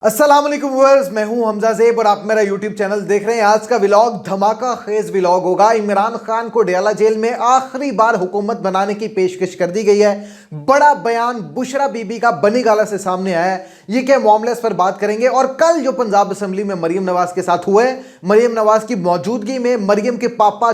अस्सलाम वालेकुम व्यूअर्स, मैं हूं हमजा ज़ेब और आप मेरा यूट्यूब चैनल देख रहे हैं। आज का व्लॉग धमाका खेज व्लॉग होगा। इमरान खान को डयाला जेल में आखिरी बार हुकूमत बनाने की पेशकश कर दी गई है। बड़ा बयान बुशरा बीबी का बनी गाला से सामने आया है। ये क्या मामला, इस पर बात करेंगे। और कल जो पंजाब असम्बली में मरियम नवाज के साथ हुए, मरियम नवाज की मौजूदगी में मरियम के पापा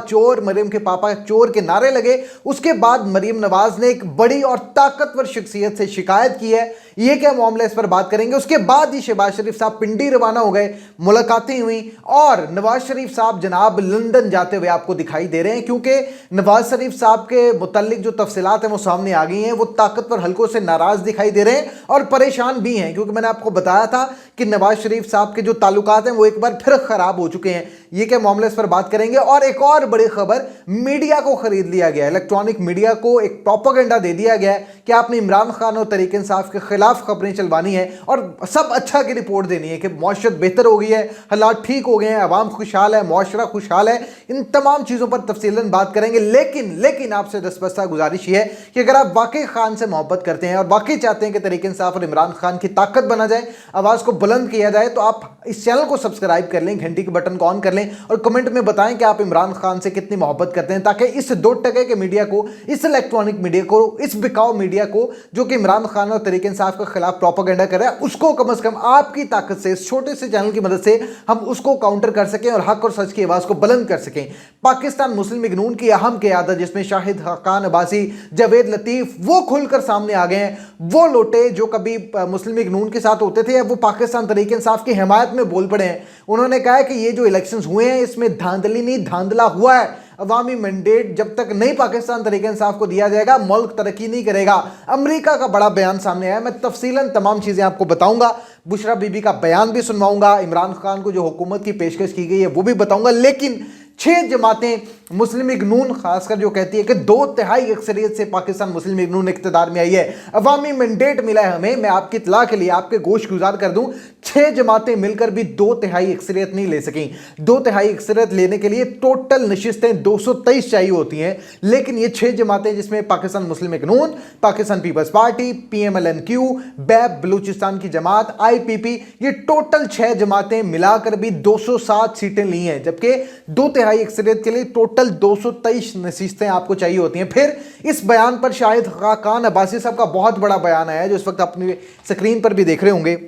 चोर के नारे लगे। उसके बाद मरियम नवाज ने एक बड़ी और ताकतवर शख्सियत से शिकायत की है। ये क्या मामला, इस पर बात करेंगे। उसके बाद ही शहबाज शरीफ साहब पिंडी रवाना हो गए, मुलाकातें हुई और नवाज शरीफ साहब जनाब लंदन जाते हुए आपको दिखाई दे रहे हैं, क्योंकि नवाज शरीफ साहब के मुतालिक जो तफसीलात हैं वो सामने आ गई हैं। वो ताकतवर हलकों से नाराज दिखाई दे रहे हैं और परेशान भी हैं, क्योंकि मैंने आपको बताया था कि नवाज शरीफ साहब के जो ताल्लुकात हैं वो एक बार फिर खराब हो चुके हैं। ये क्या मामला, इस पर बात करेंगे। और एक और बड़ी खबर, मीडिया को खरीद लिया गया, इलेक्ट्रॉनिक मीडिया को एक प्रोपेगेंडा दे दिया गया है कि आपने इमरान खान और तरीक इंसाफ के खिलाफ खबरें चलवानी है और सब अच्छा की रिपोर्ट देनी है कि मौशरत बेहतर हो गई है, हालात ठीक हो गए हैं, अवाम खुशहाल है, मौशरा खुशहाल है। इन तमाम चीज़ों पर तफसीलन बात करेंगे। लेकिन आपसे दस्तबस्ता गुजारिश ये है कि अगर आप वाकई खान से मोहब्बत करते हैं और वाकई चाहते हैं कि तरीक इंसाफ और इमरान खान की ताकत बना जाए, आवाज़ को बुलंद किया जाए, तो आप इस चैनल को सब्सक्राइब कर लें, घंटी के बटन को ऑन कर लें और कमेंट में बताएं कि आप इमरान खान से कितनी मोहब्बत करते हैं, ताकि इस 2% के मीडिया को, इस इलेक्ट्रॉनिक मीडिया को, इस बिकाऊ मीडिया को जो कि इमरान खान और तरीक इंसाफ के खिलाफ प्रोपेगेंडा कर रहा है, उसको कम से कम आपकी ताकत से, इस छोटे से चैनल की मदद से हम उसको काउंटर कर सकें और हक और सच की आवाज़ को बुलंद कर सकें। पाकिस्तान मुस्लिम लीग नून की अहम क़यादत, जिसमें शाहिद खान अब्बासी, जावेद लतीफ़, वो खुलकर सामने आ गए हैं। वो लोटे जो कभी मुस्लिम लीग नून के साथ होते थे, वो पाकिस्तान तरीक इंसाफ की हिमायत में बोल पड़े हैं। उन्होंने कहा है कि ये जो इलेक्शंस हुए हैं इसमें धांधली नहीं, धांधला हुआ है। अवामी मैंडेट जब तक नहीं पाकिस्तान तरीके इंसाफ को दिया जाएगा, मुल्क तरक्की नहीं करेगा। अमेरिका का बड़ा बयान सामने आया, मैं तफसीलन तमाम चीज़ें आपको बताऊंगा। बुशरा बीबी का बयान भी सुनवाऊंगा, इमरान खान को जो हुकूमत की पेशकश की गई है वो भी बताऊंगा। लेकिन 6 जमातें मुस्लिम लीग नून खासकर जो कहती है कि 2/3 अक्सरियत से पाकिस्तान मुस्लिम लीग नून इक़्तिदार में आई है, अवामी मैंडेट मिला है हमें। मैं आपकी इत्तला के लिए, आपके गोश गुजार कर दूं, 6 जमातें मिलकर भी 2/3 अक्सरियत नहीं ले सकें। 2/3 अक्सरियत लेने के लिए टोटल नशिस्तें 223 चाहिए होती हैं। लेकिन ये 6 जमातें, जिसमें Pakistan Muslim league Noon, Pakistan people's party, PMLNQ, बैब बलूचिस्तान की जमात, IPP, ये टोटल 6 जमातें मिलाकर भी 207 सीटें ली हैं, जबकि 2/3 अक्सरियत के लिए टोटल 223 नशिस्तें आपको चाहिए होती हैं। फिर इस बयान पर शाहिद खान अब्बासी साहब का बहुत बड़ा बयान आया है, जो इस वक्त अपनी स्क्रीन पर भी देख रहे होंगे।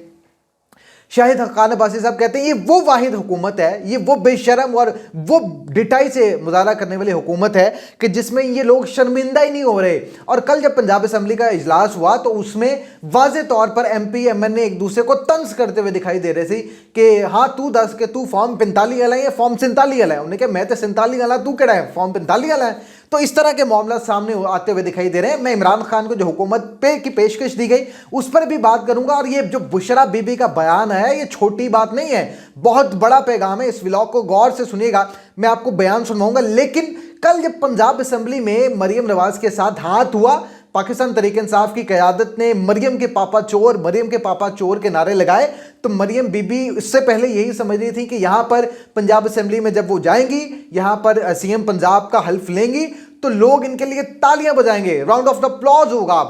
शाहिद खान अब्बासी साहब कहते हैं ये वो वाहिद हुकूमत है, ये वो बेशरम और वो डिटाई से मुजाहरा करने वाली हुकूमत है कि जिसमें ये लोग शर्मिंदा ही नहीं हो रहे। और कल जब पंजाब असम्बली का इजलास हुआ तो उसमें वाज़े तौर पर MP MN एक दूसरे को तंज करते हुए दिखाई दे रहे थे कि हाँ तू दस के तू फॉर्म 45 वाला है या फॉर्म 47 वाला है। उन्होंने कहा मैं तो 47 वाला, तू केड़ा है, फॉर्म 45 वाला है। तो इस तरह के मामला सामने आते हुए दिखाई दे रहे हैं। मैं इमरान खान को जो हुकूमत की पेशकश दी गई उस पर भी बात करूंगा। और ये जो बुशरा बीबी का बयान है ये छोटी बात नहीं है, बहुत बड़ा पैगाम है। इस व्लॉग को गौर से सुनिएगा, मैं आपको बयान सुनवाऊंगा। लेकिन कल जब पंजाब असम्बली में मरियम नवाज के साथ हाथ हुआ, पाकिस्तान तरीक इंसाफ की क़यादत ने मरियम के पापा चोर के नारे लगाए, तो मरियम बीबी इससे पहले यही समझ रही थी कि यहाँ पर पंजाब असम्बली में जब वो जाएंगी, यहाँ पर CM पंजाब का हल्फ लेंगी, तो लोग इनके लिए तालियां बजाएंगे, राउंड ऑफ द अप्लॉज होगा,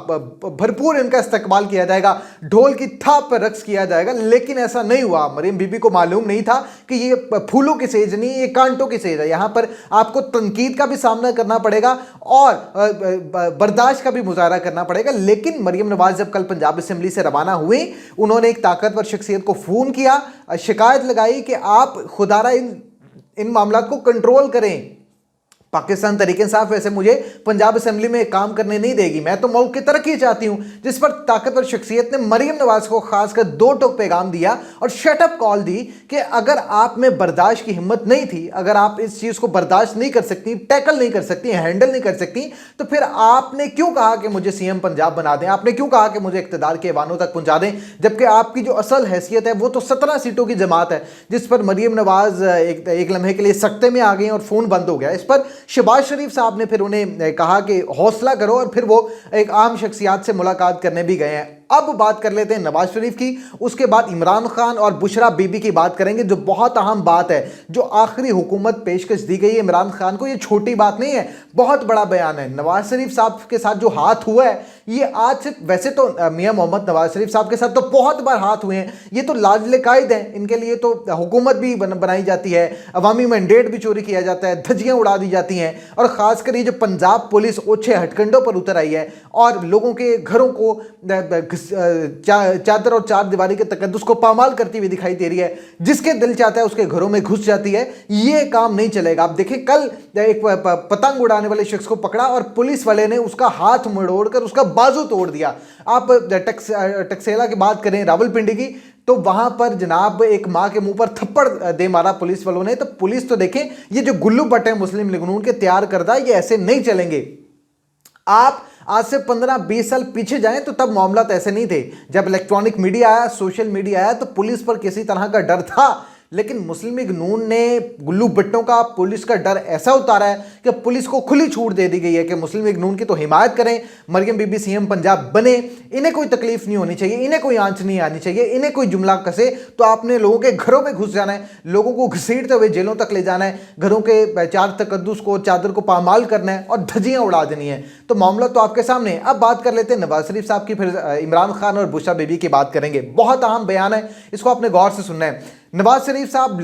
भरपूर इनका इस्तकबाल किया जाएगा, ढोल की थाप पर रक्स किया जाएगा। लेकिन ऐसा नहीं हुआ। मरियम बीबी को मालूम नहीं था कि ये फूलों की सेज नहीं, ये कांटों की सेज है। यहाँ पर आपको तनकीद का भी सामना करना पड़ेगा और बर्दाश्त का भी मुजाहरा करना पड़ेगा। लेकिन मरियम नवाज जब कल पंजाब असम्बली से रवाना हुई, उन्होंने एक ताकतवर शख्सियत को फ़ोन किया, शिकायत लगाई कि आप खुदारा इन मामलों को कंट्रोल करें। पाकिस्तान तरीके इंसाफ वैसे मुझे पंजाब असम्बली में काम करने नहीं देगी, मैं तो मुल्क की तरक्की चाहती हूं। जिस पर ताकतवर शख्सियत ने मरियम नवाज को खासकर 2 टोक पैगाम दिया और शटअप कॉल दी कि अगर आप में बर्दाश्त की हिम्मत नहीं थी, अगर आप इस चीज़ को बर्दाश्त नहीं कर सकती, टैकल नहीं कर सकती, हैंडल नहीं कर सकती, तो फिर आपने क्यों कहा कि मुझे CM पंजाब बना दें, आपने क्यों कहा कि मुझे इक़्तिदार के ऐवानों तक पहुंचा दें, जबकि आपकी जो असल हैसियत है वो तो 17 सीटों की जमात है। जिस पर मरियम नवाज एक लम्हे के लिए सख्ते में आ गई और फ़ोन बंद हो गया। इस पर शहबाज शरीफ साहब ने फिर उन्हें कहा कि हौसला करो, और फिर वो एक आम शख्सियात से मुलाकात करने भी गए हैं। अब बात कर लेते हैं नवाज शरीफ की, उसके बाद इमरान खान और बुशरा बीबी की बात करेंगे, जो बहुत अहम बात है, जो आखिरी हुकूमत पेशकश दी गई है इमरान खान को। ये छोटी बात नहीं है, बहुत बड़ा बयान है। नवाज शरीफ साहब के साथ जो हाथ हुआ है, ये आज सिर्फ, वैसे तो मियां मोहम्मद नवाज शरीफ साहब के साथ तो बहुत बार हाथ हुए हैं, ये तो लाडले कायद हैं, इनके लिए तो हुकूमत भी बनाई जाती है, अवामी मैंडेट भी चोरी किया जाता है, धज्जियां उड़ा दी जाती हैं, और खासकर ये जो पंजाब पुलिस ओछे हटकंडों पर उतर आई है और लोगों के घरों को चादर और चार दीवारी के तकद्दुस को पामाल करती हुई दिखाई दे रही है, जिसके दिल चाहता है उसके घरों में घुस जाती है। ये काम नहीं चलेगा। आप देखें, कल एक पतंग उड़ाने वाले शख्स को पकड़ा और पुलिस वाले ने उसका हाथ मरोड़कर उसका बाजू तोड़ दिया। आप टक्सेला की बात करें, रावलपिंडी की, तो वहां पर जनाब एक मां के मुंह पर थप्पड़ दे मारा पुलिस वालों ने। तो पुलिस तो देखें, ये जो गुल्लू बटे मुस्लिम लीग नून के तैयार करदा, ये ऐसे नहीं चलेंगे। आप आज से 15-20 साल पीछे जाएं तो तब मामला तो ऐसे नहीं थे। जब इलेक्ट्रॉनिक मीडिया आया, सोशल मीडिया आया, तो पुलिस पर किसी तरह का डर था, लेकिन मुस्लिम लीग नून ने गुल्लू भट्टों का पुलिस का डर ऐसा उतारा है कि पुलिस को खुली छूट दे दी गई है कि मुस्लिम लीग नून की तो हिमायत करें, मरियम बीबी सीएम पंजाब बने, इन्हें कोई तकलीफ नहीं होनी चाहिए, इन्हें कोई आंच नहीं आनी चाहिए, इन्हें कोई जुमला कसे तो आपने लोगों के घरों में घुस जाना है, लोगों को घसीटते हुए जेलों तक ले जाना है, घरों के चार तकद्दुस को, चादर को पामाल करना है और धज्जियां उड़ा देनी है। तो मामला तो आपके सामने है। अब बात कर लेते हैं नवाज शरीफ साहब की, फिर इमरान खान और बुशरा बीबी की बात करेंगे। बहुत अहम बयान है, इसको आपने गौर से सुनना है। नवाज शरीफ साहब,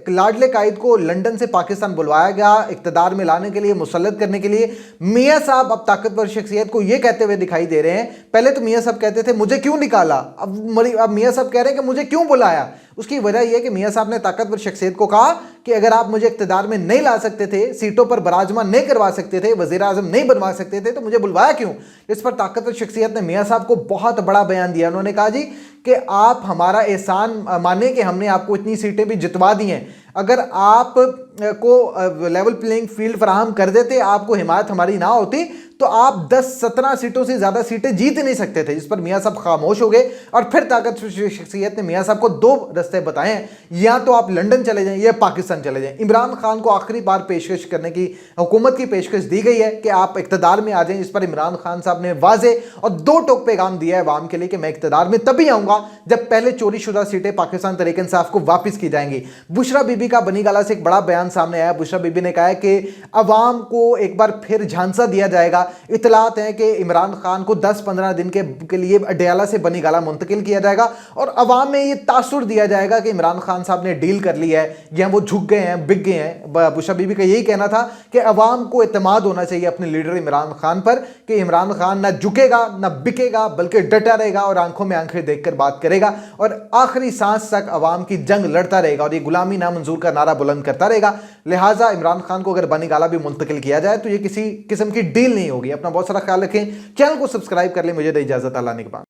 लाडले कायद को लंदन से पाकिस्तान बुलवाया गया इक्तदार में लाने के लिए, मुसल्लत करने के लिए। मियां साहब अब ताकतवर शख्सियत को यह कहते हुए दिखाई दे रहे हैं, पहले तो मियां साहब कहते थे मुझे क्यों निकाला, अब मियां साहब कह रहे हैं कि मुझे क्यों बुलाया। उसकी वजह यह है कि मियां साहब ने ताकतवर शख्सियत को कहा कि अगर आप मुझे इक्तदार में नहीं ला सकते थे, सीटों पर बराजमान नहीं करवा सकते थे, वजीर आजम नहीं बनवा सकते थे, तो मुझे बुलवाया क्यों। इस पर ताकतवर शख्सियत ने मियां साहब को बहुत बड़ा बयान दिया। उन्होंने कहा जी कि आप हमारा एहसान माने कि हमने आपको इतनी सीटें भी जितवा दी हैं, अगर आप को लेवल प्लेइंग फील्ड फराहम कर देते, आपको हिमायत हमारी ना होती, तो आप 10-17 सीटों से ज्यादा सीटें जीत नहीं सकते थे। जिस पर मियां साहब खामोश हो गए और फिर ताकतवर शख्सियत ने मियां साहब को दो रास्ते बताए हैं, या तो आप लंदन चले जाएं या पाकिस्तान चले जाएं। इमरान खान को आखिरी बार पेशकश करने की, हुकूमत की पेशकश दी गई है कि आप इक्तदार में आ जाएं। इस पर इमरान खान साहब ने वाजे और दो टोक पैगाम दिया है अवाम के लिए कि मैं इक्तदार में तभी आऊंगा जब पहले चोरी शुदा सीटें पाकिस्तान तहरीक इंसाफ को वापस की जाएंगी। बुशरा बीबी का बनीगाला से एक बड़ा बयान सामने आया। बुशरा बीबी ने कहा है कि अवाम को एक बार फिर झांसा दिया जाएगा। इतलात हैं कि इमरान खान को 10-15 दिन के लिए अडयाला से बनीगाला मुंतकिल किया जाएगा और अवाम में ये तासुर दिया जाएगा कि इमरान खान साहब ने डील कर ली है या वो झुक गए हैं, बिक गए हैं। बुशरा बीबी का यही कहना था कि अवाम को एतमाद होना चाहिए अपने लीडर इमरान खान पर कि इमरान खान ना झुकेगा ना बिकेगा, बल्कि डटा रहेगा और आंखों में आंखें देखकर बात करेगा और आखिरी सांस तक अवाम की जंग लड़ता रहेगा और ये गुलामी नामंजूर का नारा बुलंद करता रहेगा। लिहाजा इमरान खान को अगर बनीगाला भी मुंतकिल किया जाए तो ये किसी किस्म की डील नहीं होगी। अपना बहुत सारा ख्याल रखें, चैनल को सब्सक्राइब कर लें। मुझे दे इजाजत, अल्लाह निगहबान।